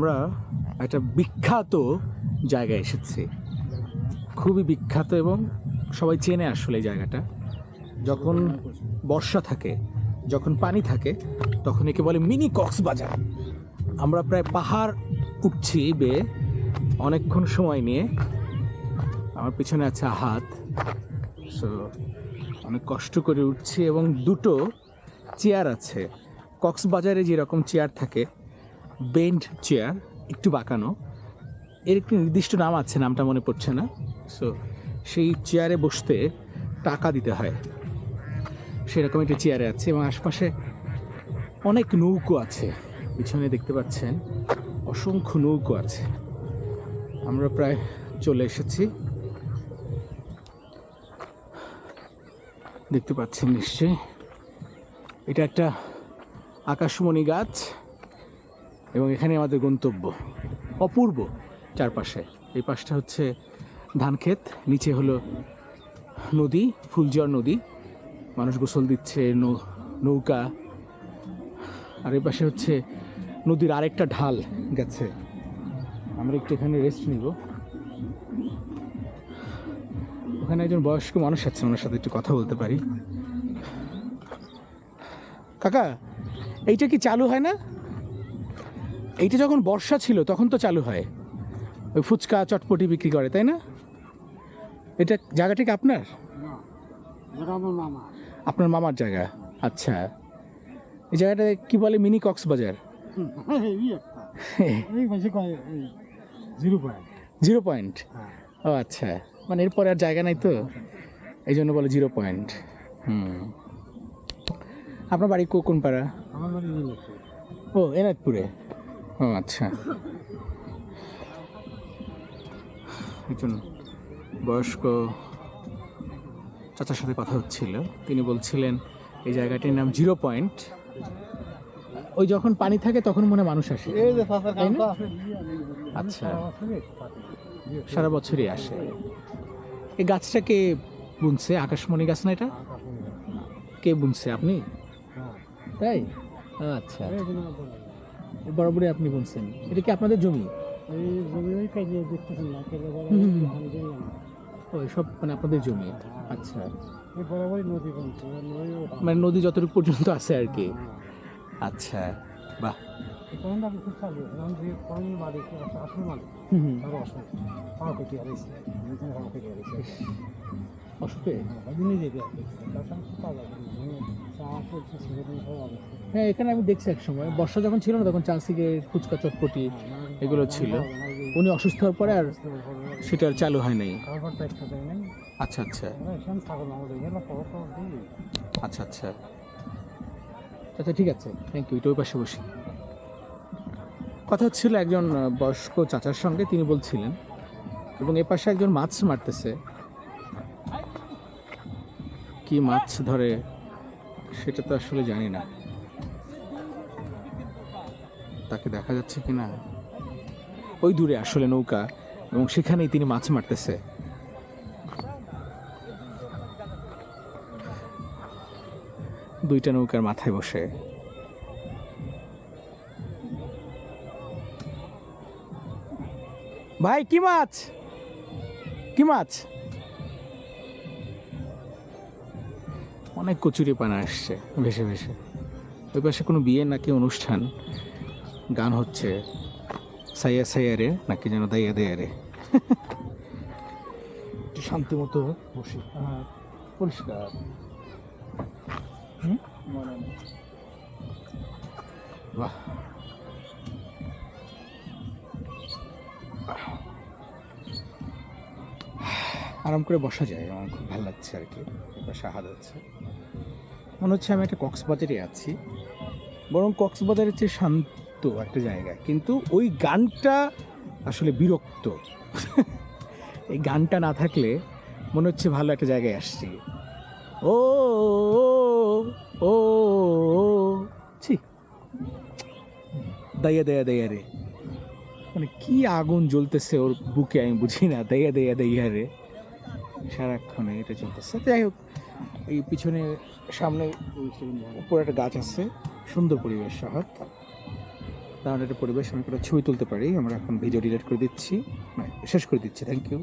আমরা একটা বিখ্যাত জায়গায় এসেছি, খুবই বিখ্যাত এবং সবাই চেনে আসলে এই জায়গাটা। যখন বর্ষা থাকে, যখন পানি থাকে, তখন একে বলে মিনি কক্সবাজার। আমরা প্রায় পাহাড় উঠছি বেয়ে অনেকক্ষণ সময় নিয়ে। আমার পিছনে আছে আহাত, সো অনেক কষ্ট করে উঠছি এবং দুটো চেয়ার আছে। কক্সবাজারে যেরকম চেয়ার থাকে, বেন্ড চেয়ার, একটু বাঁকানো, এর একটি নির্দিষ্ট নাম আছে, নামটা মনে পড়ছে না। সো সেই চেয়ারে বসতে টাকা দিতে হয়, সেরকম একটি চেয়ারে আছে এবং আশপাশে অনেক নৌকো আছে। পিছনে দেখতে পাচ্ছেন অসংখ্য নৌকো আছে। আমরা প্রায় চলে এসেছি, দেখতে পাচ্ছেন নিশ্চয়ই। এটা একটা আকাশমণি গাছ এবং এখানে আমাদের গন্তব্য। অপূর্ব চারপাশে। এই পাশটা হচ্ছে ধান ক্ষেত, নিচে হলো নদী, ফুলজর নদী, মানুষ গোসল দিচ্ছে, নৌকা। আর এই পাশে হচ্ছে নদীর আরেকটা ঢাল গেছে। আমরা একটু এখানে রেস্ট নিব। ওখানে একজন বয়স্ক মানুষ আছে, ওনার সাথে একটু কথা বলতে পারি। কাকা, এইটা কি চালু হয় না? এইটা যখন বর্ষা ছিল তখন তো চালু হয়, ওই ফুচকা চটপটি বিক্রি করে, তাই না? এটা জায়গাটা কি আপনার? আপনার মামার জায়গা? আচ্ছা, এই জায়গাটা কি বলে? মিনি কক্সবাজার। 0 পয়েন্ট। ও আচ্ছা, মানে এরপরে আর জায়গা নাই তো, এই জন্য বলে 0 পয়েন্ট। আপনার বাড়ি কোন পাড়া? ও, এনায়তপুরে। ও আচ্ছা। একজন বয়স্ক চাচার সাথে কথা হচ্ছিল, তিনি বলছিলেন এই জায়গাটির নাম 0 পয়েন্ট। ওই যখন পানি থাকে তখন মনে মানুষ আসে, তাই না? আচ্ছা, সারা বছরই আসে। এই গাছটা কে বুনছে? আকাশমণি গাছ না এটা? কে বুনছে? আপনি? তাই? আচ্ছা, বরাবরই আপনি বুনছেন। এটা কি আপনাদের জমি? ও, সব মানে আপনাদের জমি। আচ্ছা, মানে নদী যতটুকু পর্যন্ত আছে আর কি। আচ্ছা, বাহ। হ্যাঁ, এখানে আমি দেখছি এক সময় বর্ষা যখন ছিল না, তখন চান্সিকে ফুচকা চটপটি এগুলো ছিল। উনি অসুস্থ হওয়ার পরে আর সেটা আর চালু হয় নাই। আচ্ছা আচ্ছা আচ্ছা আচ্ছা আচ্ছা, ঠিক আছে, থ্যাংক ইউ। এটা ওই পাশে বসি। কথা হচ্ছিল একজন বয়স্ক চাচার সঙ্গে, তিনি বলছিলেন, এবং এ পাশে একজন মাছ মারতেছে। কি মাছ ধরে সেটা তো আসলে জানি না, তাকে দেখা যাচ্ছে কিনা। ওই দূরে আসলে নৌকা, এবং সেখানেই তিনি মাছ মারতেছে। দুইটা নৌকার মাথায় বসে। ভাই, কি মাছ? কি মাছ? অনেক কচুরি পানা আসছে ভেসে ভেসে। ওই পাশে কোনো বিয়ে নাকি অনুষ্ঠান, গান হচ্ছে সাইয়া সাইয়া রে নাকি যেন দাইয়া দেয়া রে। একটু শান্তি মতো বসি। পরিষ্কার। বাহ, আরাম করে বসা যায়, আমার খুব ভালো লাগছে আর কি। এবার সাহায্য হচ্ছে, মনে হচ্ছে আমি একটা কক্সবাজারে আছি, বরং কক্সবাজারের চেয়ে শান্ত একটা জায়গা। কিন্তু ওই গানটা আসলে বিরক্ত। এই গানটা না থাকলে মনে হচ্ছে ভালো একটা জায়গায় আসছি। ও ও ছি, দাইয়া দেয়া দেয়া রে, মানে কি আগুন জ্বলতেছে ওর বুকে আমি বুঝি না। দেয়া দেয়া দেয়া রে, সারাক্ষণে এটা চলতেছে। যাই হোক, এই পিছনে সামনে উপরে একটা গাছ আছে, সুন্দর পরিবেশ। শহর দারুণ একটা পরিবেশ, আমি কোনো ছবি তুলতে পারি। আমরা এখন ভিডিও ডিলিট করে দিচ্ছি, শেষ করে দিচ্ছি। Thank you.